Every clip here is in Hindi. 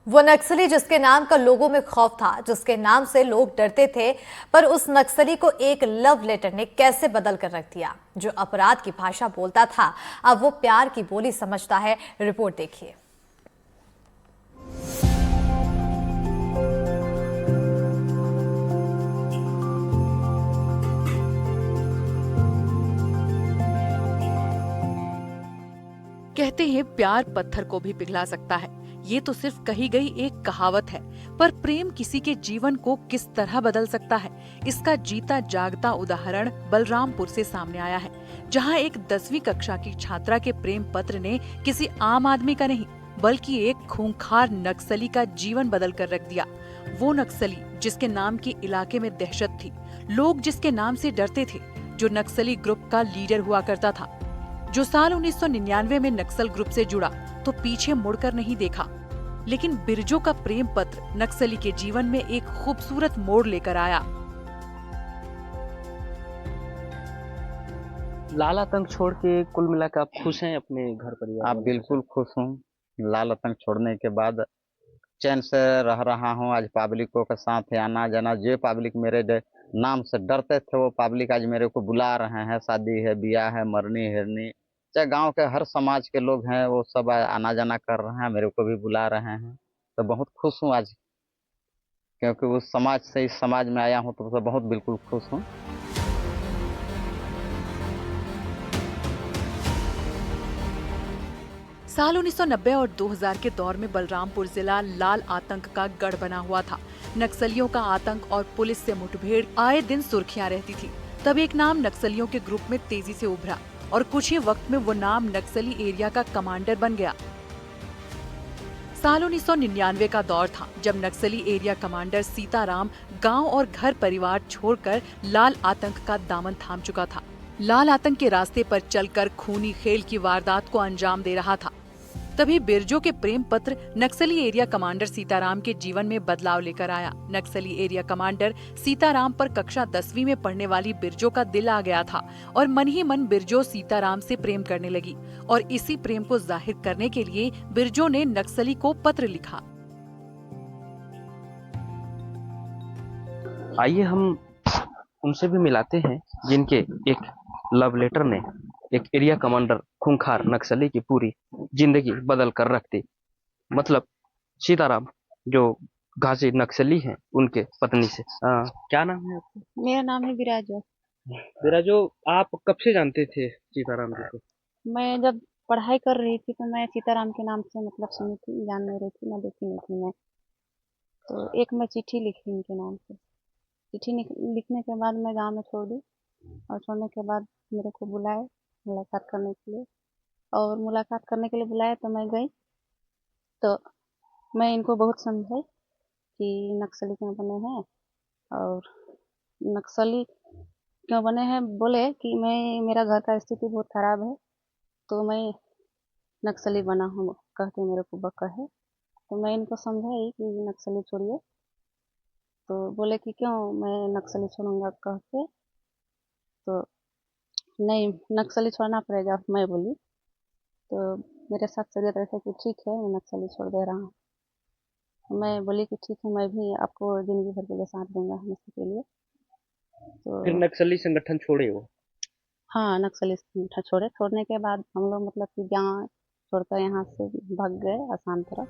वो नक्सली जिसके नाम का लोगों में खौफ था, जिसके नाम से लोग डरते थे, पर उस नक्सली को एक लव लेटर ने कैसे बदल कर रख दिया। जो अपराध की भाषा बोलता था, अब वो प्यार की बोली समझता है। रिपोर्ट देखिए। कहते हैं प्यार पत्थर को भी पिघला सकता है। ये तो सिर्फ कही गई एक कहावत है, पर प्रेम किसी के जीवन को किस तरह बदल सकता है, इसका जीता जागता उदाहरण बलरामपुर से सामने आया है, जहां एक 10वीं कक्षा की छात्रा के प्रेम पत्र ने किसी आम आदमी का नहीं, बल्कि एक खूंखार नक्सली का जीवन बदल कर रख दिया। वो नक्सली जिसके नाम की इलाके में दहशत थी, लोग जिसके नाम से डरते थे, जो नक्सली ग्रुप का लीडर हुआ करता था, जो साल 1999 में नक्सल ग्रुप से जुड़ा तो पीछे मुड़कर नहीं देखा। लेकिन बिरजू का प्रेम पत्र नक्सली के जीवन में एक खूबसूरत मोड़ लेकर आया। लाल आतंक छोड़ के कुल मिलाकर आप खुश हैं अपने घर परिवार आप वालों के बिल्कुल खुश हूँ। लाल आतंक छोड़ने के बाद चैन से रह रहा हूँ। आज पब्लिकों के साथ है आना जाना। जो पब्लिक मेरे नाम से डरते थे वो पब्लिक आज मेरे को बुला रहे हैं। शादी है, ब्याह है, मरनी हिरनी, चाहे गांव के हर समाज के लोग हैं, वो सब आना जाना कर रहे हैं, मेरे को भी बुला रहे हैं। तो बहुत खुश हूँ आज, क्योंकि उस समाज से इस समाज में आया हूँ, तो बहुत बिल्कुल खुश हूँ। साल 1990 और 2000 के दौर में बलरामपुर जिला लाल आतंक का गढ़ बना हुआ था। नक्सलियों का आतंक और पुलिस से मुठभेड़ आए दिन सुर्खियां रहती थी। तब एक नाम नक्सलियों के ग्रुप में तेजी से उभरा और कुछ ही वक्त में वो नाम नक्सली एरिया का कमांडर बन गया। साल 1999 का दौर था जब नक्सली एरिया कमांडर सीताराम गांव और घर परिवार छोड़कर लाल आतंक का दामन थाम चुका था। लाल आतंक के रास्ते पर चलकर खूनी खेल की वारदात को अंजाम दे रहा था। तभी बिरजू के प्रेम पत्र नक्सली एरिया कमांडर सीताराम के जीवन में बदलाव लेकर आया। नक्सली एरिया कमांडर सीताराम पर कक्षा 10वीं में पढ़ने वाली बिरजू का दिल आ गया था और मन ही मन बिरजू सीताराम से प्रेम करने लगी और इसी प्रेम को जाहिर करने के लिए बिरजू ने नक्सली को पत्र लिखा। आइए हम उनसे भी मिलाते हैं जिनके एक लव लेटर ने एक एरिया कमांडर खूंखार नक्सली की पूरी जिंदगी बदल कर रख दी। मतलब सीताराम जो घासी नक्सली हैं उनके पत्नी से। क्या नाम है आपका? मेरा नाम है विराजो। विराजो, आप कब से जानते थे सीताराम जी को? मैं जब पढ़ाई कर रही थी तो मैं सीताराम के नाम से मतलब सुनी थी, जान नहीं रही थी, मैं देखी नहीं थी मैं। तो एक मैं चिट्ठी लिखी उनके नाम से। चिट्ठी लिखने के बाद मैं गांव में छोड़ दी और छोड़ने के बाद मेरे को बुलाए मुलाकात करने के लिए, और मुलाकात करने के लिए बुलाया तो मैं गई। तो मैं इनको बहुत समझाई कि नक्सली क्यों बने हैं और नक्सली क्यों बने हैं। बोले कि मेरा घर का स्थिति बहुत खराब है तो मैं नक्सली बना हूँ, कह के मेरे को बका है। तो मैं इनको समझाई कि नक्सली छोड़िए। तो बोले कि क्यों मैं नक्सली छोड़ूंगा कह के। तो नहीं, नक्सली छोड़ना पड़ेगा, मैं बोली। तो मेरे साथ सगे रहे कि ठीक है मैं नक्सली छोड़ दे रहा हूँ। मैं बोली कि ठीक है, मैं भी आपको जिंदगी भर के लिए साथ दूंगा हमेशा के लिए। फिर तो नक्सली संगठन छोड़े वो? हाँ, नक्सली संगठन छोड़े। छोड़ने के बाद हम लोग मतलब कि गाँव छोड़कर यहाँ से भाग गए आसाम तरफ।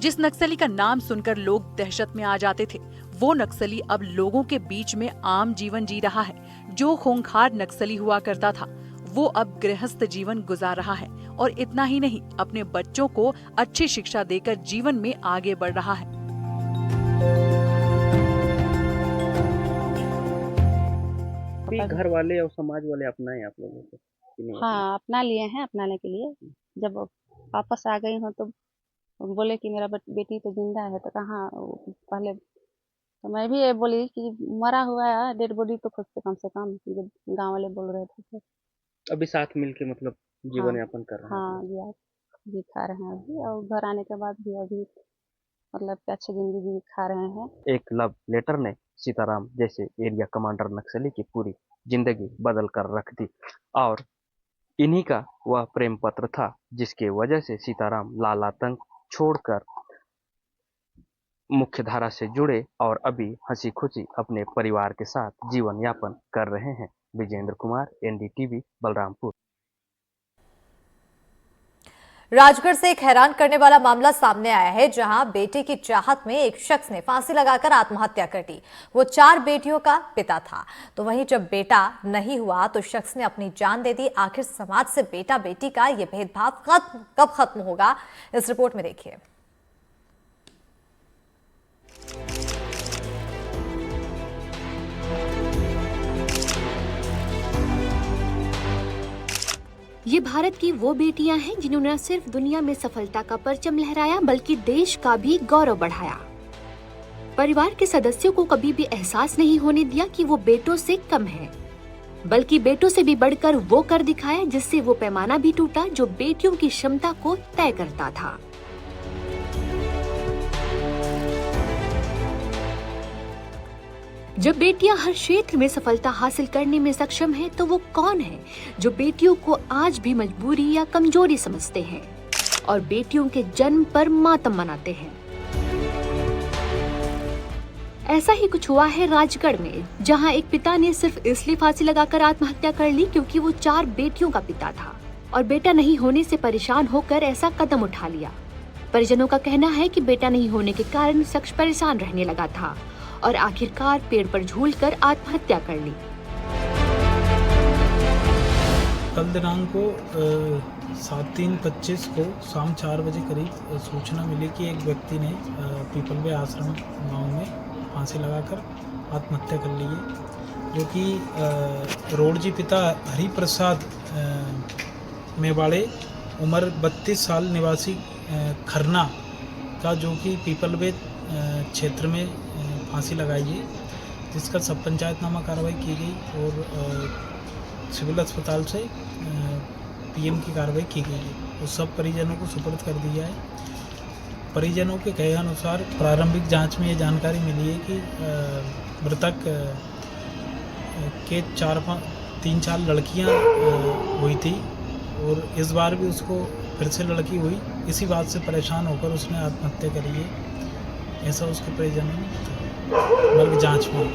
जिस नक्सली का नाम सुनकर लोग दहशत में आ जाते थे, वो नक्सली अब लोगों के बीच में आम जीवन जी रहा है। जो खूंखार नक्सली हुआ करता था, वो अब गृहस्थ जीवन गुजार रहा है और इतना ही नहीं, अपने बच्चों को अच्छी शिक्षा देकर जीवन में आगे बढ़ रहा है। घर वाले और समाज वाले अपनाए आप लोगों को कि नहीं? हाँ, अपना लिए हैं, अपनाने के लिए। जब वापस आ गई हूँ तो बोले कि मेरा बेटी तो जिंदा है। तो कहाँ पहले तो मैं भी ये बोली कि मरा हुआ है, डेड बॉडी तो खुद से कम जब गांव वाले बोल रहे थे तो। अभी साथ मिलके मतलब हाँ, जीवन यापन कर रहे हैं आप हाँ लोग? जी खा रहे हैं अभी, और घर आने के बाद भी अभी मतलब कि अच्छी जिंदगी खा रहे हैं। एक लव लेटर ने सीताराम जैसे एरिया कमांडर नक्सली की पूरी जिंदगी बदल कर रख दी, और इन्हीं का वह प्रेम पत्र था जिसके वजह से सीताराम लाल आतंक छोड़कर मुख्य धारा से जुड़े और अभी हंसी खुशी अपने परिवार के साथ जीवन यापन कर रहे हैं। विजेंद्र कुमार, एनडीटीवी, बलरामपुर। राजगढ़ से एक हैरान करने वाला मामला सामने आया है, जहां बेटे की चाहत में एक शख्स ने फांसी लगाकर आत्महत्या कर दी। वो 4 बेटियों का पिता था, तो वहीं जब बेटा नहीं हुआ तो शख्स ने अपनी जान दे दी। आखिर समाज से बेटा बेटी का ये भेदभाव कब खत्म होगा, इस रिपोर्ट में देखिए। ये भारत की वो बेटियां हैं जिन्होंने न सिर्फ दुनिया में सफलता का परचम लहराया बल्कि देश का भी गौरव बढ़ाया। परिवार के सदस्यों को कभी भी एहसास नहीं होने दिया कि वो बेटों से कम है, बल्कि बेटों से भी बढ़कर वो कर दिखाया जिससे वो पैमाना भी टूटा जो बेटियों की क्षमता को तय करता था। जब बेटियां हर क्षेत्र में सफलता हासिल करने में सक्षम हैं, तो वो कौन है जो बेटियों को आज भी मजबूरी या कमजोरी समझते हैं और बेटियों के जन्म पर मातम मनाते हैं। ऐसा ही कुछ हुआ है राजगढ़ में, जहां एक पिता ने सिर्फ इसलिए फांसी लगाकर आत्महत्या कर ली क्योंकि वो 4 बेटियों का पिता था और बेटा नहीं होने से परेशान होकर ऐसा कदम उठा लिया। परिजनों का कहना है कि बेटा नहीं होने के कारण शख्स परेशान रहने लगा था और आखिरकार पेड़ पर झूलकर आत्महत्या कर ली। कल दिनांक को 7/3/25 को शाम 4 बजे करीब सूचना मिली कि एक व्यक्ति ने पीपलवे आश्रम गांव में फांसी लगाकर आत्महत्या कर ली है, जो कि रोडजी पिता हरिप्रसाद मेवाड़े उम्र 32 साल निवासी खरना का, जो कि पीपलवे क्षेत्र में फांसी लगाई है, जिसका सब पंचायतनामा कार्रवाई की गई और सिविल अस्पताल से पीएम की कार्रवाई की गई है। उस सब परिजनों को सुपुर्द कर दिया है। परिजनों के कहे अनुसार प्रारंभिक जांच में ये जानकारी मिली है कि मृतक के 3-4 लड़कियां हुई थी और इस बार भी उसको फिर से लड़की हुई। इसी बात से परेशान होकर उसने आत्महत्या करी है, ऐसा उसके परिजनों ने बल्कि जांच में।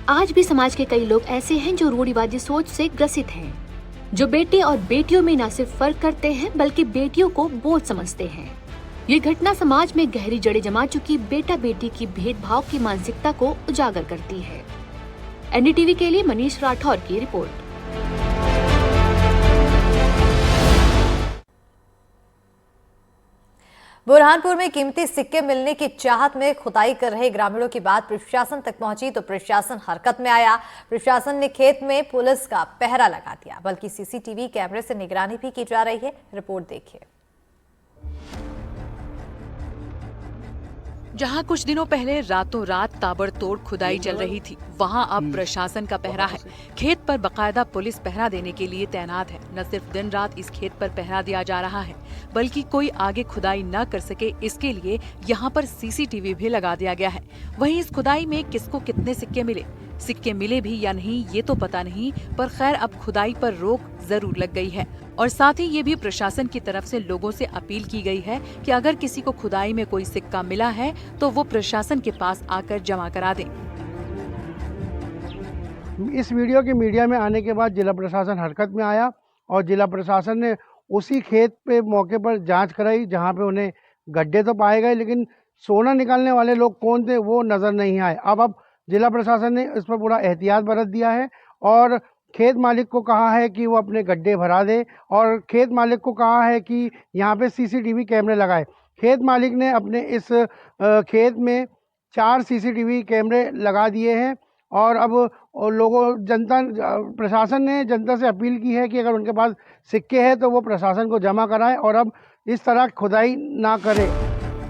आज भी समाज के कई लोग ऐसे हैं जो रूढ़िवादी सोच से ग्रसित हैं, जो बेटे और बेटियों में न सिर्फ फर्क करते हैं बल्कि बेटियों को बोझ समझते हैं। ये घटना समाज में गहरी जड़ें जमा चुकी बेटा बेटी की भेदभाव की मानसिकता को उजागर करती है। एनडीटीवी के लिए मनीष राठौर की रिपोर्ट। बुरहानपुर में कीमती सिक्के मिलने की चाहत में खुदाई कर रहे ग्रामीणों की बात प्रशासन तक पहुंची तो प्रशासन हरकत में आया। प्रशासन ने खेत में पुलिस का पहरा लगा दिया, बल्कि सीसीटीवी कैमरे से निगरानी भी की जा रही है। रिपोर्ट देखिए। जहां कुछ दिनों पहले रातों रात ताबड़तोड़ खुदाई चल रही थी, वहां अब प्रशासन का पहरा है। खेत पर बकायदा पुलिस पहरा देने के लिए तैनात है। न सिर्फ दिन रात इस खेत पर पहरा दिया जा रहा है, बल्कि कोई आगे खुदाई न कर सके इसके लिए यहाँ पर सीसीटीवी भी लगा दिया गया है। वहीं इस खुदाई में किसको कितने सिक्के मिले भी या नहीं ये तो पता नहीं, पर खैर अब खुदाई पर रोक जरूर लग गई है। और साथ ही ये भी प्रशासन की तरफ से लोगों से अपील की गई है कि अगर किसी को खुदाई में कोई सिक्का मिला है तो वो प्रशासन के पास आकर जमा करा दें। इस वीडियो के मीडिया में आने के बाद जिला प्रशासन हरकत में आया और जिला प्रशासन ने उसी खेत पे मौके पर जांच कराई जहां पे उन्हें गड्ढे तो पाए गए, लेकिन सोना निकालने वाले लोग कौन थे वो नजर नहीं आए। अब जिला प्रशासन ने इस पर पूरा एहतियात बरत दिया है और खेत मालिक को कहा है कि वो अपने गड्ढे भरा दे और खेत मालिक को कहा है कि यहाँ पे सीसीटीवी कैमरे लगाए। खेत मालिक ने अपने इस खेत में 4 सीसीटीवी कैमरे लगा दिए हैं और अब प्रशासन ने जनता से अपील की है कि अगर उनके पास सिक्के हैं तो वो प्रशासन को जमा कराएं और अब इस तरह खुदाई ना करें।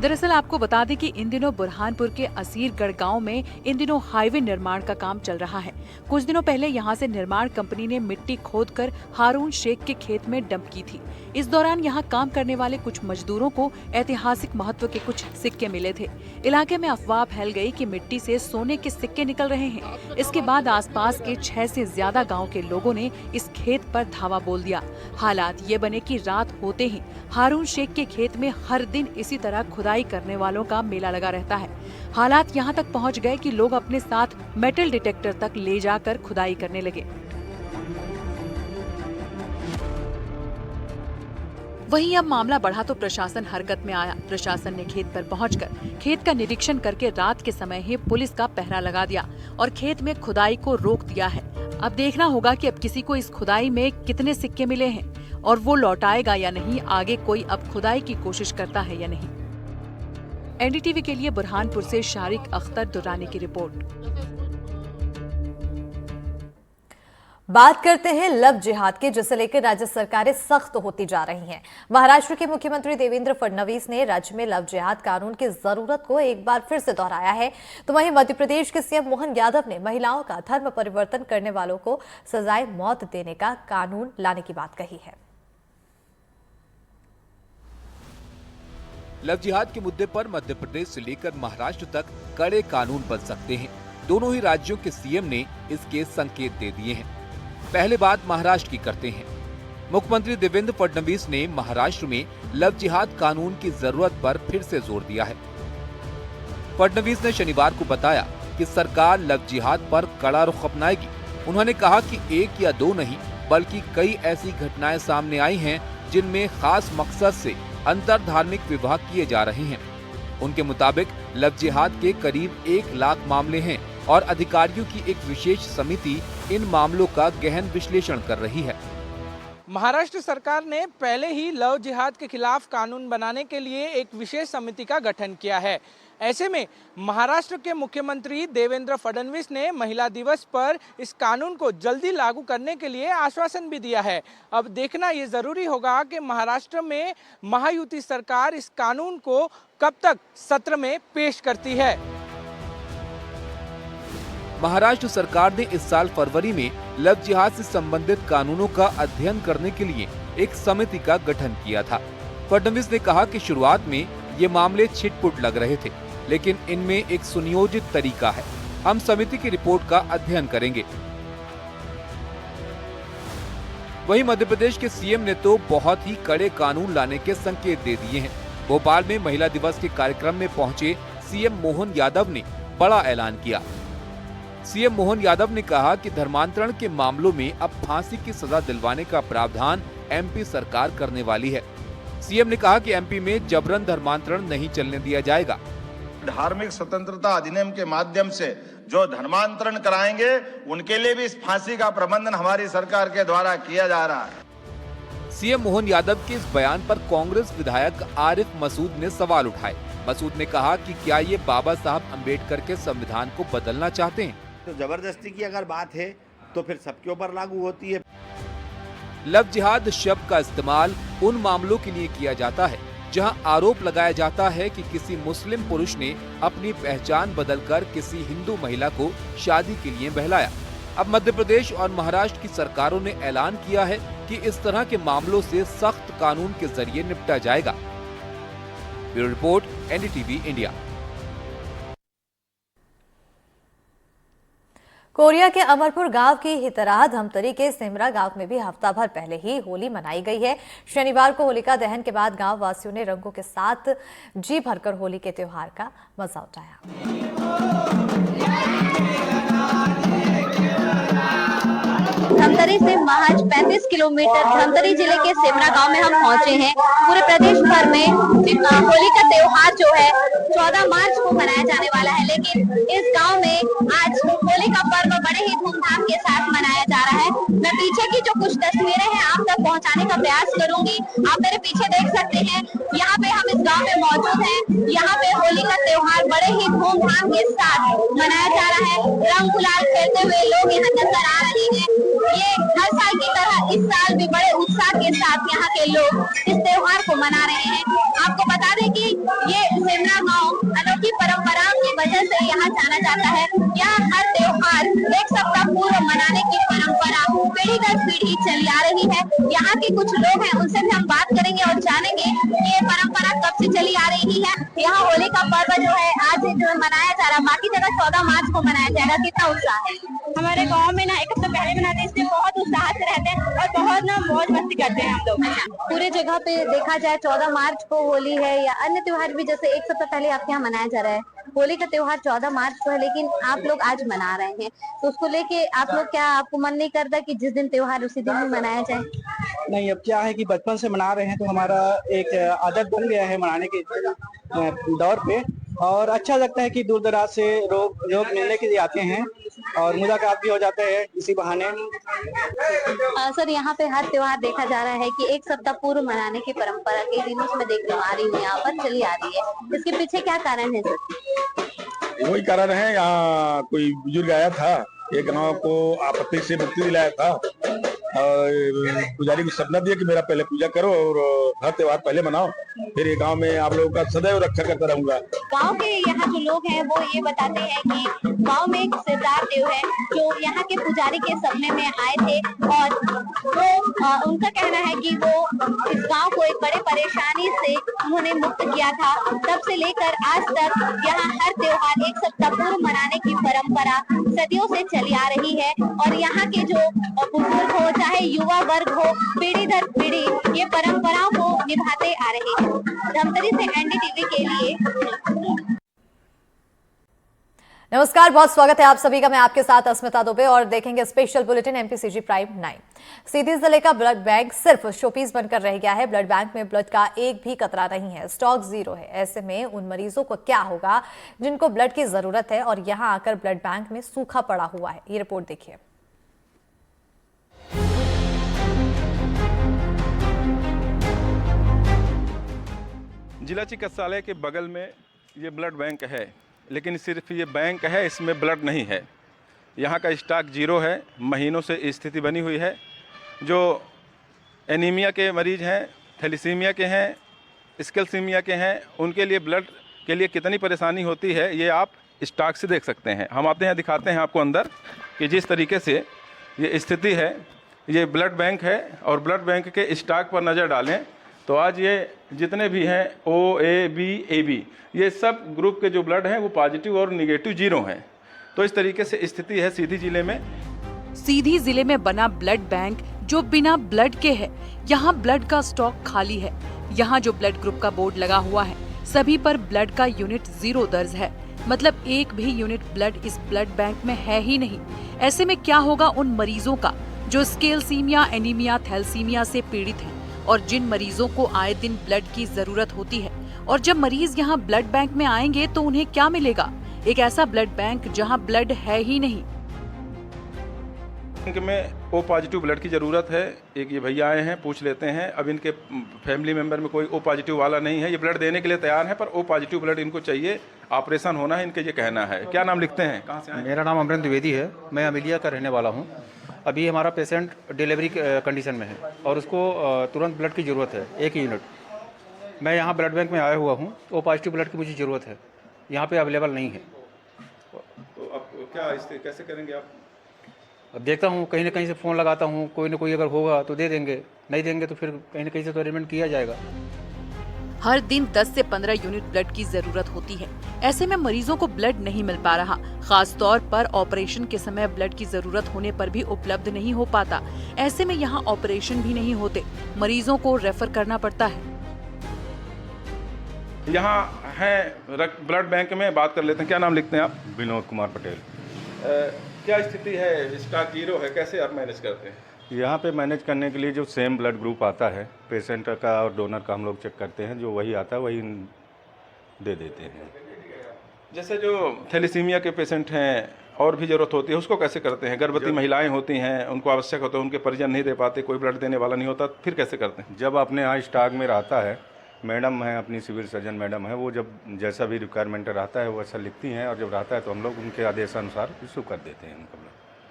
दरअसल आपको बता दें कि इन दिनों बुरहानपुर के असीरगढ़ गांव में इन दिनों हाईवे निर्माण का काम चल रहा है। कुछ दिनों पहले यहां से निर्माण कंपनी ने मिट्टी खोदकर हारून शेख के खेत में डंप की थी। इस दौरान यहां काम करने वाले कुछ मजदूरों को ऐतिहासिक महत्व के कुछ सिक्के मिले थे। इलाके में अफवाह फैल गई कि मिट्टी से सोने के सिक्के निकल रहे हैं। इसके बाद आसपास के 6 से ज्यादा गाँव के लोगों ने इस खेत पर धावा बोल दिया। हालात ये बने कि रात होते ही हारून शेख के खेत में हर दिन इसी तरह खुदाई करने वालों का मेला लगा रहता है। हालात यहाँ तक पहुँच गए कि लोग अपने साथ मेटल डिटेक्टर तक ले जाकर खुदाई करने लगे। वहीं अब मामला बढ़ा तो प्रशासन हरकत में आया। प्रशासन ने खेत पर पहुंचकर खेत का निरीक्षण करके रात के समय ही पुलिस का पहरा लगा दिया और खेत में खुदाई को रोक दिया है। अब देखना होगा कि अब किसी को इस खुदाई में कितने सिक्के मिले हैं और वो लौटाएगा या नहीं, आगे कोई अब खुदाई की कोशिश करता है या नहीं। एनडीटीवी के लिए बुरहानपुर से शारिक अख्तर दुरानी की रिपोर्ट। बात करते हैं लव जिहाद की, जिसे लेकर राज्य सरकारें सख्त होती जा रही हैं। महाराष्ट्र के मुख्यमंत्री देवेंद्र फडणवीस ने राज्य में लव जिहाद कानून की जरूरत को एक बार फिर से दोहराया है, तो वहीं मध्य प्रदेश के सीएम मोहन यादव ने महिलाओं का धर्म परिवर्तन करने वालों को सजाए मौत देने का कानून लाने की बात कही है। लव जिहाद के मुद्दे पर मध्य प्रदेश से लेकर महाराष्ट्र तक कड़े कानून बन सकते हैं। दोनों ही राज्यों के सीएम ने इसके संकेत दे दिए हैं। पहले बात महाराष्ट्र की करते हैं। मुख्यमंत्री देवेंद्र फडणवीस ने महाराष्ट्र में लव जिहाद कानून की जरूरत पर फिर से जोर दिया है। फडणवीस ने शनिवार को बताया कि सरकार लव जिहाद पर कड़ा रुख अपनाएगी। उन्होंने कहा कि 1 या 2 नहीं बल्कि कई ऐसी घटनाएं सामने आई हैं जिनमें खास मकसद से अंतर धार्मिक विवाह किए जा रहे हैं। उनके मुताबिक लव जिहाद के करीब 1 लाख मामले हैं और अधिकारियों की एक विशेष समिति इन मामलों का गहन विश्लेषण कर रही है। महाराष्ट्र सरकार ने पहले ही लव जिहाद के खिलाफ कानून बनाने के लिए एक विशेष समिति का गठन किया है। ऐसे में महाराष्ट्र के मुख्यमंत्री देवेंद्र फडणवीस ने महिला दिवस पर इस कानून को जल्दी लागू करने के लिए आश्वासन भी दिया है। अब देखना ये जरूरी होगा कि महाराष्ट्र में महायुति सरकार इस कानून को कब तक सत्र में पेश करती है। महाराष्ट्र सरकार ने इस साल फरवरी में लव जिहाद से संबंधित कानूनों का अध्ययन करने के लिए एक समिति का गठन किया था। फडणवीस ने कहा कि शुरुआत में ये मामले छिटपुट लग रहे थे, लेकिन इनमें एक सुनियोजित तरीका है। हम समिति की रिपोर्ट का अध्ययन करेंगे। वहीं मध्य प्रदेश के सीएम ने तो बहुत ही कड़े कानून लाने के संकेत दे दिए हैं। भोपाल में महिला दिवस के कार्यक्रम में पहुंचे सीएम मोहन यादव ने बड़ा ऐलान किया। सीएम मोहन यादव ने कहा कि धर्मांतरण के मामलों में अब फांसी की सजा दिलवाने का प्रावधान एमपी सरकार करने वाली है। सीएम ने कहा कि एमपी में जबरन धर्मांतरण नहीं चलने दिया जाएगा। धार्मिक स्वतंत्रता अधिनियम के माध्यम से जो धर्मांतरण कराएंगे उनके लिए भी इस फांसी का प्रबंधन हमारी सरकार के द्वारा किया जा रहा है। सीएम मोहन यादव के इस बयान पर कांग्रेस विधायक आरिफ मसूद ने सवाल उठाए। मसूद ने कहा कि क्या ये बाबा साहब अम्बेडकर के संविधान को बदलना चाहते हैं? तो जबरदस्ती की अगर बात है तो फिर सबके ऊपर लागू होती है। लव जिहाद शब्द का इस्तेमाल उन मामलों के लिए किया जाता है जहां आरोप लगाया जाता है कि किसी मुस्लिम पुरुष ने अपनी पहचान बदलकर किसी हिंदू महिला को शादी के लिए बहलाया। अब मध्य प्रदेश और महाराष्ट्र की सरकारों ने ऐलान किया है कि इस तरह के मामलों से सख्त कानून के जरिए निपटा जाएगा। Bureau report, NDTV India. Korea के अमरपुर गांव की ही तरह धमतरी के सिमरा गांव में भी हफ्ता भर पहले ही होली मनाई गई है। शनिवार को होलिका दहन के बाद गांव वासियों ने रंगों के साथ जी भरकर होली के त्योहार का मजा उठाया। धमतरी से महज 35 किलोमीटर धमतरी जिले के सिमरा गांव में हम पहुंचे हैं। पूरे प्रदेश भर में होली का त्योहार जो है 14 मार्च को मनाया जाने वाला है, लेकिन इस गांव में आज होली का पर्व बड़े ही धूमधाम के साथ मनाया जा रहा है। मैं पीछे की जो कुछ तस्वीरें हैं आप तक पहुंचाने का प्रयास करूंगी। आप मेरे पीछे देख सकते हैं, यहाँ पे हम इस गाँव में मौजूद हैं। यहाँ पे होली का त्योहार बड़े ही धूमधाम के साथ मनाया जा रहा है। रंग गुलाल खेलते हुए लोग यहाँ नजर आ रहे हैं। ये हर साल की तरह इस साल भी बड़े उत्साह के साथ यहाँ के लोग इस त्योहार को मना रहे हैं। आपको बता दें कि ये यहाँ जाना जाता है। यहाँ हर त्योहार एक सप्ताह पूर्व मनाने की परंपरा पीढ़ी दर पीढ़ी चली आ रही है। यहाँ के कुछ लोग हैं, उनसे भी हम बात करेंगे और जानेंगे कि ये परंपरा कब से चली आ रही है। यहाँ होली का पर्व जो है आज जो मनाया जा रहा है, बाकी जगह 14 मार्च को मनाया जाएगा, कितना उत्साह है? हमारे गाँव में ना एक हफ्ता पहले मनाते हैं, इसलिए बहुत उत्साह से रहते हैं और बहुत ना मौज मस्ती करते हैं हम लोग। पूरे जगह पे देखा जाए 14 मार्च को होली है या अन्य त्योहार भी, जैसे एक सप्ताह पहले आपके यहाँ मनाया जा रहा है। होली का त्योहार 14 मार्च को है, लेकिन आप लोग आज मना रहे हैं, तो उसको लेके आप लोग क्या, आपको मन नहीं करता कि जिस दिन त्योहार उसी दिन ही मनाया जाए? नहीं, अब क्या है कि बचपन से मना रहे हैं तो हमारा एक आदत बन गया है मनाने के दौर पे, और अच्छा लगता है कि दूर दराज से लोग मिलने के लिए आते हैं और मुलाकात भी हो जाता है इसी बहाने। सर, यहाँ पे हर त्योहार देखा जा रहा है कि एक सप्ताह पूर्व मनाने की परंपरा कई दिनों से मैं देख रही हूँ, आ रही हूँ, यहाँ पर चली आ रही है। इसके पीछे क्या कारण है सर? वही कारण है, यहाँ कोई बुजुर्ग आया था, एक गांव को आपत्ति से मुक्ति दिलाया था और पुजारी को सपना दिया कि मेरा पहले पूजा करो और हर त्योहार पहले मनाओ, फिर ये गांव में आप लोगों का सदैव रक्षा करता रहूंगा। गांव के यहाँ जो लोग हैं वो ये बताते हैं कि गांव में एक सिरदार देव है जो यहाँ के पुजारी के सपने में आए थे और वो उनका कहना है कि वो इस गांव को एक बड़े परेशानी से उन्होंने मुक्त किया था। तब से लेकर आज तक यहाँ हर त्योहार एक सप्ताह पूर्व मनाने की परंपरा सदियों से चली आ रही है और यहाँ के जो बुजुर्ग हो चाहे युवा वर्ग हो, पीढ़ी दर पीढ़ी ये परंपराओं को निभाते आ रहे हैं। धमतरी से एनडीटीवी के लिए। नमस्कार, बहुत स्वागत है आप सभी का। मैं आपके साथ अस्मिता दुबे और देखेंगे स्पेशल बुलेटिन एमपीसीजी प्राइम 9। सीधी जिले का ब्लड बैंक सिर्फ शोपीस बनकर रह गया है। ब्लड बैंक में ब्लड का एक भी कतरा नहीं है, स्टॉक जीरो है। ऐसे में उन मरीजों को क्या होगा जिनको ब्लड की जरूरत है और यहां आकर ब्लड बैंक में सूखा पड़ा हुआ है। ये रिपोर्ट देखिए। जिला चिकित्सालय के बगल में ये ब्लड बैंक है, लेकिन सिर्फ ये बैंक है, इसमें ब्लड नहीं है। यहाँ का स्टॉक जीरो है। महीनों से स्थिति बनी हुई है। जो एनीमिया के मरीज हैं, थैलेसीमिया के हैं, स्केलसीमिया के हैं, उनके लिए ब्लड के लिए कितनी परेशानी होती है ये आप स्टॉक से देख सकते हैं। हम आते हैं, दिखाते हैं आपको अंदर कि जिस तरीके से ये स्थिति है। ये ब्लड बैंक है और ब्लड बैंक के स्टॉक पर नज़र डालें तो आज ये जितने भी हैं ओ, ए, बी, ए, बी, ये सब ग्रुप के जो ब्लड हैं वो पॉजिटिव और निगेटिव जीरो हैं। तो इस तरीके से स्थिति है सीधी जिले में। सीधी जिले में बना ब्लड बैंक जो बिना ब्लड के है। यहाँ ब्लड का स्टॉक खाली है। यहाँ जो ब्लड ग्रुप का बोर्ड लगा हुआ है सभी पर ब्लड का यूनिट जीरो दर्ज है, मतलब एक भी यूनिट ब्लड इस ब्लड बैंक में है ही नहीं। ऐसे में क्या होगा उन मरीजों का जो स्केलसीमिया, एनीमिया, थैलेसीमिया से पीड़ित हैं और जिन मरीजों को आए दिन ब्लड की जरूरत होती है। और जब मरीज यहाँ ब्लड बैंक में आएंगे तो उन्हें क्या मिलेगा? एक ऐसा ब्लड बैंक जहाँ ब्लड है ही नहीं। बैंक में ओ पॉजिटिव ब्लड की ज़रूरत है। एक ये भैया आए हैं, पूछ लेते हैं। अब इनके फैमिली मेंबर में कोई ओ पॉजिटिव वाला नहीं है। ये ब्लड देने के लिए तैयार है, पर ओ पॉजिटिव ब्लड इनको चाहिए, ऑपरेशन होना है, इनके ये कहना है। क्या नाम लिखते हैं, कहाँ से आए? मेरा नाम अमरेंद्र द्विवेदी है, मैं अमेलिया का रहने वाला हूँ। अभी हमारा पेशेंट डिलीवरी कंडीशन में है और उसको तुरंत ब्लड की ज़रूरत है, एक यूनिट। मैं यहाँ ब्लड बैंक में आया हुआ हूँ। ओ पॉजिटिव ब्लड की मुझे ज़रूरत है, यहाँ पे अवेलेबल नहीं है। तो अब क्या कैसे करेंगे आप? अब देखता हूँ, कहीं ना कहीं से फ़ोन लगाता हूँ, कोई ना कोई अगर होगा तो दे देंगे, नहीं देंगे तो फिर कहीं ना कहीं से तो अरेंजमेंट किया जाएगा। हर दिन 10 से 15 यूनिट ब्लड की जरूरत होती है। ऐसे में मरीजों को ब्लड नहीं मिल पा रहा। खास तौर पर ऑपरेशन के समय ब्लड की जरूरत होने पर भी उपलब्ध नहीं हो पाता। ऐसे में यहाँ ऑपरेशन भी नहीं होते, मरीजों को रेफर करना पड़ता है। यहाँ है ब्लड बैंक में, बात कर लेते हैं। क्या नाम लिखते हैं आप? विनोद कुमार पटेल। क्या स्थिति है? स्टॉक जीरो है, कैसे आप मैनेज करते हैं? यहाँ पे मैनेज करने के लिए जो सेम ब्लड ग्रुप आता है पेशेंट का और डोनर का, हम लोग चेक करते हैं, जो वही आता है वही दे देते हैं। जैसे जो थैलेसीमिया के पेशेंट हैं और भी ज़रूरत होती है, उसको कैसे करते हैं? गर्भवती महिलाएं होती हैं, उनको आवश्यक होता है, उनके परिजन नहीं दे पाते, कोई ब्लड देने वाला नहीं होता, फिर कैसे करते हैं? जब अपने यहाँ स्टॉक में रहता है, मैडम है अपनी सिविल सर्जन मैडम है, वो जब जैसा भी रिक्वायरमेंट रहता है वैसा लिखती हैं और जब रहता है तो हम लोग उनके आदेशानुसार इशू कर देते हैं उनका।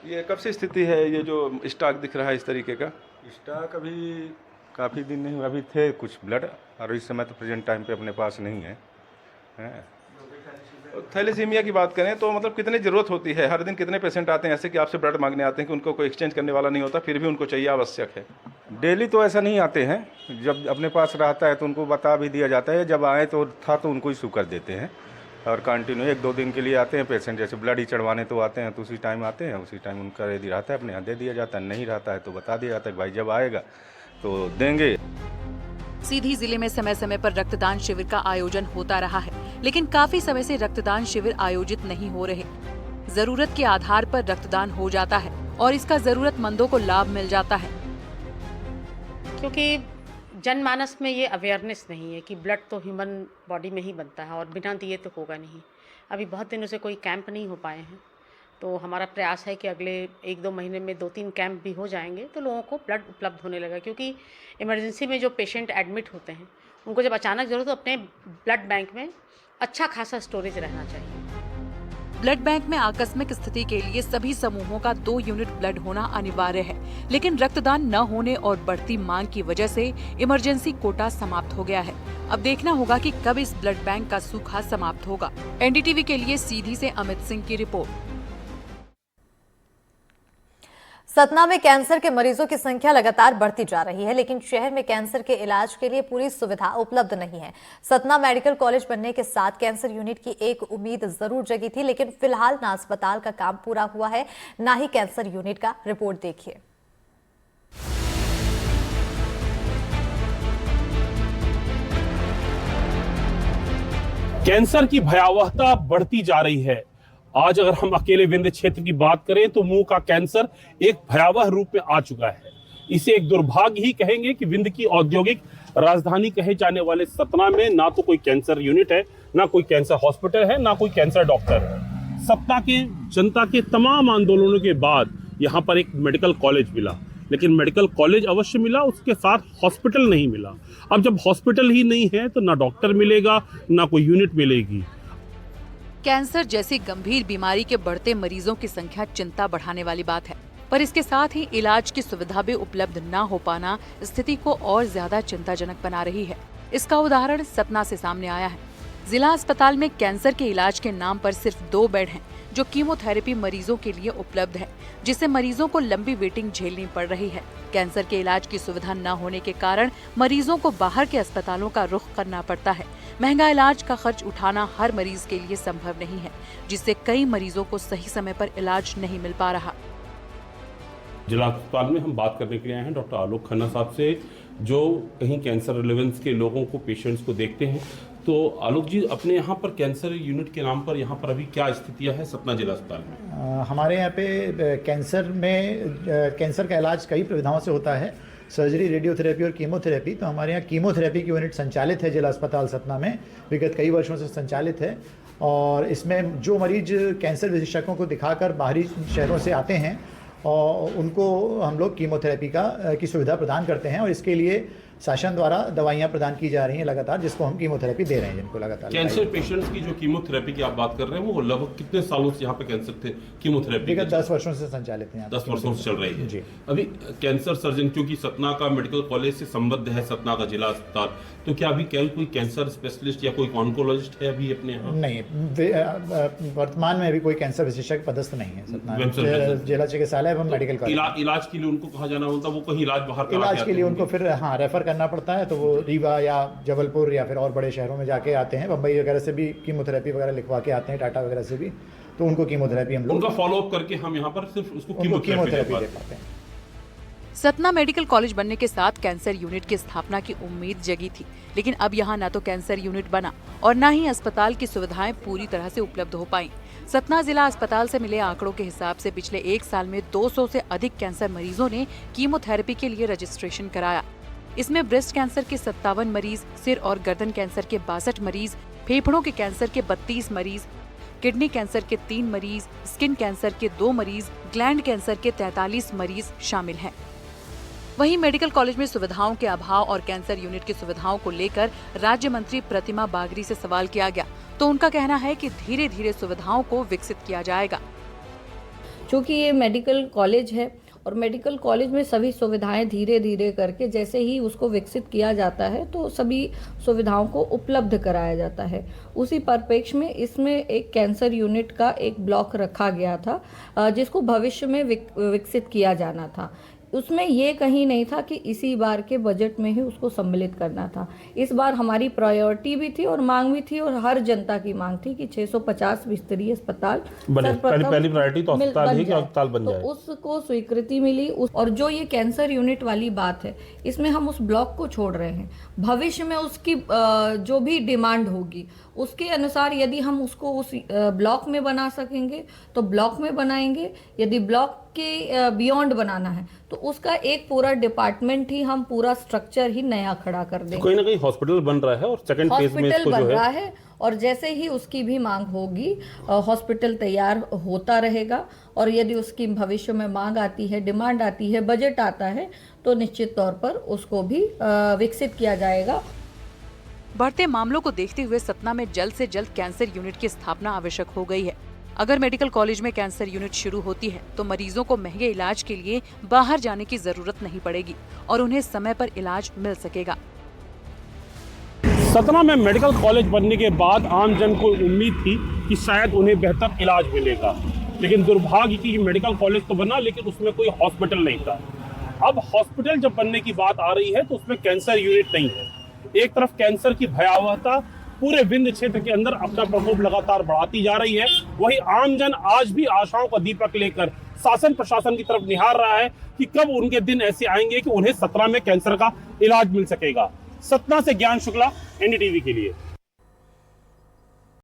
ये कब से स्थिति है, ये जो स्टॉक दिख रहा है इस तरीके का? स्टॉक अभी काफ़ी दिन नहीं, अभी थे कुछ ब्लड और इस समय तो प्रेजेंट टाइम पे अपने पास नहीं है। थैलेसीमिया की बात करें तो मतलब कितनी ज़रूरत होती है, हर दिन कितने पेशेंट आते हैं ऐसे कि आपसे ब्लड मांगने आते हैं कि उनको कोई एक्सचेंज करने वाला नहीं होता, फिर भी उनको चाहिए, आवश्यक है। डेली तो ऐसा नहीं आते हैं, जब अपने पास रहता है तो उनको बता भी दिया जाता है, जब आए तो था तो उनको इशू कर देते हैं और कंटिन्यू 1-2 दिन के लिए आते हैं पेशेंट, जैसे ब्लड ही चढ़वाने तो आते हैं तो उसी टाइम आते हैं, उसी टाइम उनका यदि रहता है अपने यहाँ दे दिया जाता है, नहीं रहता है तो बता दिया जाता है भाई जब आएगा तो देंगे। सीधी जिले में समय समय पर रक्तदान शिविर का आयोजन होता रहा है, लेकिन काफी समय से रक्तदान शिविर आयोजित नहीं हो रहे। जरूरत के आधार पर रक्तदान हो जाता है और इसका जरूरतमंदों को लाभ मिल जाता है, क्योंकि जनमानस में ये अवेयरनेस नहीं है कि ब्लड तो ह्यूमन बॉडी में ही बनता है और बिना दिए तो होगा नहीं। अभी बहुत दिनों से कोई कैंप नहीं हो पाए हैं, तो हमारा प्रयास है कि अगले 1-2 महीने में 2-3 कैंप भी हो जाएंगे तो लोगों को ब्लड उपलब्ध होने लगा, क्योंकि इमरजेंसी में जो पेशेंट एडमिट होते हैं उनको जब अचानक जरूरत हो, अपने ब्लड बैंक में अच्छा खासा स्टोरेज रहना चाहिए। ब्लड बैंक में आकस्मिक स्थिति के लिए सभी समूहों का 2 यूनिट ब्लड होना अनिवार्य है, लेकिन रक्तदान न होने और बढ़ती मांग की वजह से इमरजेंसी कोटा समाप्त हो गया है। अब देखना होगा कि कब इस ब्लड बैंक का सूखा समाप्त होगा। एनडीटीवी के लिए सीधी से अमित सिंह की रिपोर्ट। सतना में कैंसर के मरीजों की संख्या लगातार बढ़ती जा रही है, लेकिन शहर में कैंसर के इलाज के लिए पूरी सुविधा उपलब्ध नहीं है। सतना मेडिकल कॉलेज बनने के साथ कैंसर यूनिट की एक उम्मीद जरूर जगी थी, लेकिन फिलहाल ना अस्पताल का काम पूरा हुआ है, ना ही कैंसर यूनिट का। रिपोर्ट देखिए। कैंसर की भयावहता बढ़ती जा रही है। आज अगर हम अकेले विंध्य क्षेत्र की बात करें तो मुंह का कैंसर एक भयावह रूप में आ चुका है। इसे एक दुर्भाग्य ही कहेंगे कि विंध्य की औद्योगिक राजधानी कहे जाने वाले सतना में ना तो कोई कैंसर यूनिट है, ना कोई कैंसर हॉस्पिटल है, ना कोई कैंसर डॉक्टर है। सतना के जनता के तमाम आंदोलनों के बाद यहाँ पर एक मेडिकल कॉलेज मिला, लेकिन मेडिकल कॉलेज अवश्य मिला, उसके साथ हॉस्पिटल नहीं मिला। अब जब हॉस्पिटल ही नहीं है तो ना डॉक्टर मिलेगा, ना कोई यूनिट मिलेगी। कैंसर जैसी गंभीर बीमारी के बढ़ते मरीजों की संख्या चिंता बढ़ाने वाली बात है, पर इसके साथ ही इलाज की सुविधा भी उपलब्ध न हो पाना स्थिति को और ज्यादा चिंताजनक बना रही है। इसका उदाहरण सतना से सामने आया है। जिला अस्पताल में कैंसर के इलाज के नाम पर सिर्फ 2 बेड हैं, जो कीमोथेरेपी मरीजों के लिए उपलब्ध है, जिससे मरीजों को लंबी वेटिंग झेलनी पड़ रही है। कैंसर के इलाज की सुविधा न होने के कारण मरीजों को बाहर के अस्पतालों का रुख करना पड़ता है। महंगा इलाज का खर्च उठाना हर मरीज के लिए संभव नहीं है, जिससे कई मरीजों को सही समय पर इलाज नहीं मिल पा रहा। जिला अस्पताल में हम बात करने के लिए आए हैं डॉक्टर आलोक खन्ना साहब से, जो कहीं कैंसर रिलेवेंस के लोगों को, पेशेंट्स को देखते हैं। तो आलोक जी, अपने यहाँ पर कैंसर यूनिट के नाम पर यहाँ पर अभी क्या स्थितियाँ हैं सतना जिला अस्पताल में? हमारे यहाँ पे कैंसर का इलाज कई प्रविधाओं से होता है, सर्जरी, रेडियोथेरेपी और कीमोथेरेपी। तो हमारे यहाँ कीमोथेरेपी की यूनिट संचालित है जिला अस्पताल सतना में, विगत कई वर्षों से संचालित है। और इसमें जो मरीज कैंसर विशेषज्ञों को दिखाकर बाहरी शहरों से आते हैं और उनको हम लोग कीमोथेरेपी की सुविधा प्रदान करते हैं, और इसके लिए शासन द्वारा दवाइयाँ प्रदान की जा रही हैं लगातार, जिसको हम कीमोथेरेपी दे रहे हैं जिनको लगातार। कैंसर पेशेंट्स की जो कीमोथेरेपी की आप बात कर रहे हैं, वो लगभग कितने सालों से यहाँ पे कैंसर थे कीमोथेरेपी? 10 वर्षों से संचालित है। 10 वर्षों से चल रही है जी। अभी कैंसर सर्जन, क्योंकि सतना का मेडिकल कॉलेज से संबद्ध है सतना का जिला अस्पताल, तो क्या अभी कोई कैंसर स्पेशलिस्ट या कोई ऑन्कोलॉजिस्ट है अभी अपने यहाँ? नहीं, वर्तमान में अभी कोई कैंसर विशेषज्ञ पदस्थ नहीं है सतना जिला चिकित्सालय एवं मेडिकल कॉलेज। इलाज के लिए उनको कहाँ जाना होता है? वो कहीं इलाज बाहर इलाज के लिए उनको फिर रेफर करना पड़ता है, तो वो रीवा या जबलपुर या फिर और बड़े शहरों में जाके आते हैं। बम्बई वगैरह से भी कीमोथेरेपी वगैरह लिखवा के आते हैं, टाटा वगैरह से भी, तो उनको कीमोथेरेपी हम लोग उनका फॉलोअप करके हम यहाँ पर सिर्फ उसको कीमोथेरेपी दे पाते हैं। सतना मेडिकल कॉलेज बनने के साथ कैंसर यूनिट की स्थापना की उम्मीद जगी थी, लेकिन अब यहाँ न तो कैंसर यूनिट बना और न ही अस्पताल की सुविधाएं पूरी तरह से उपलब्ध हो पाई। सतना जिला अस्पताल से मिले आंकड़ों के हिसाब से पिछले 1 साल में 200 से अधिक कैंसर मरीजों ने कीमोथेरेपी के लिए रजिस्ट्रेशन कराया। इसमें ब्रेस्ट कैंसर के 57 मरीज, सिर और गर्दन कैंसर के 62 मरीज, फेफड़ों के कैंसर के 32 मरीज, किडनी कैंसर के 3 मरीज, स्किन कैंसर के 2 मरीज, ग्लैंड कैंसर के 43 मरीज शामिल हैं। वहीं मेडिकल कॉलेज में सुविधाओं के अभाव और कैंसर यूनिट की सुविधाओं को लेकर राज्य मंत्री प्रतिमा बागरी से सवाल किया गया, तो उनका कहना है कि धीरे धीरे सुविधाओं को विकसित किया जाएगा। क्योंकि ये मेडिकल कॉलेज है और मेडिकल कॉलेज में सभी सुविधाएं धीरे धीरे करके जैसे ही उसको विकसित किया जाता है तो सभी सुविधाओं को उपलब्ध कराया जाता है। उसी परिप्रेक्ष्य में इसमें एक कैंसर यूनिट का एक ब्लॉक रखा गया था जिसको भविष्य में विकसित किया जाना था। उसमें ये कहीं नहीं था कि इसी बार के बजट में ही उसको सम्मिलित करना था। इस बार हमारी प्रायोरिटी भी थी और मांग भी थी और हर जनता की मांग थी कि 650 बिस्तरी अस्पताल बने। पहली प्रायोरिटी तो अस्पताल ही कि अस्पताल बन जाए। तो उसको स्वीकृति मिली और जो ये कैंसर यूनिट वाली बात है इसमें हम उस ब्लॉक को छोड़ रहे हैं। भविष्य में उसकी जो भी डिमांड होगी उसके अनुसार यदि हम उसको उस ब्लॉक में बना सकेंगे तो ब्लॉक में बनाएंगे, यदि ब्लॉक के बियॉन्ड बनाना है तो उसका एक पूरा डिपार्टमेंट ही हम पूरा स्ट्रक्चर ही नया खड़ा कर देंगे। कोई ना कोई हॉस्पिटल बन रहा है और सेकंड फेज में इसको बन जो रहा है और जैसे ही उसकी भी मांग होगी हॉस्पिटल तैयार होता रहेगा और यदि उसकी भविष्य में मांग आती है, डिमांड आती है, बजट आता है तो निश्चित तौर पर उसको भी विकसित किया जाएगा। बढ़ते मामलों को देखते हुए सतना में जल्द से जल्द कैंसर यूनिट की स्थापना आवश्यक हो गई है। अगर मेडिकल कॉलेज में कैंसर यूनिट शुरू होती है तो मरीजों को महंगे इलाज के लिए बाहर जाने की जरूरत नहीं पड़ेगी और उन्हें समय पर इलाज मिल सकेगा। सतना में मेडिकल कॉलेज बनने के बाद आम जन को उम्मीद थी कि शायद उन्हें बेहतर इलाज मिलेगा, लेकिन दुर्भाग्य की मेडिकल कॉलेज तो बना लेकिन उसमें कोई हॉस्पिटल नहीं था। अब हॉस्पिटल जब बनने की बात आ रही है तो उसमें कैंसर यूनिट नहीं है। एक तरफ कैंसर की भयावहता पूरे विंध्य क्षेत्र के अंदर अपना प्रकोप लगातार बढ़ाती जा रही है, वहीं आमजन आज भी आशाओं का दीपक लेकर शासन प्रशासन की तरफ निहार रहा है कि कब उनके दिन ऐसे आएंगे कि उन्हें सतना में कैंसर का इलाज मिल सकेगा। सतना से ज्ञान शुक्ला, एनडीटीवी के लिए।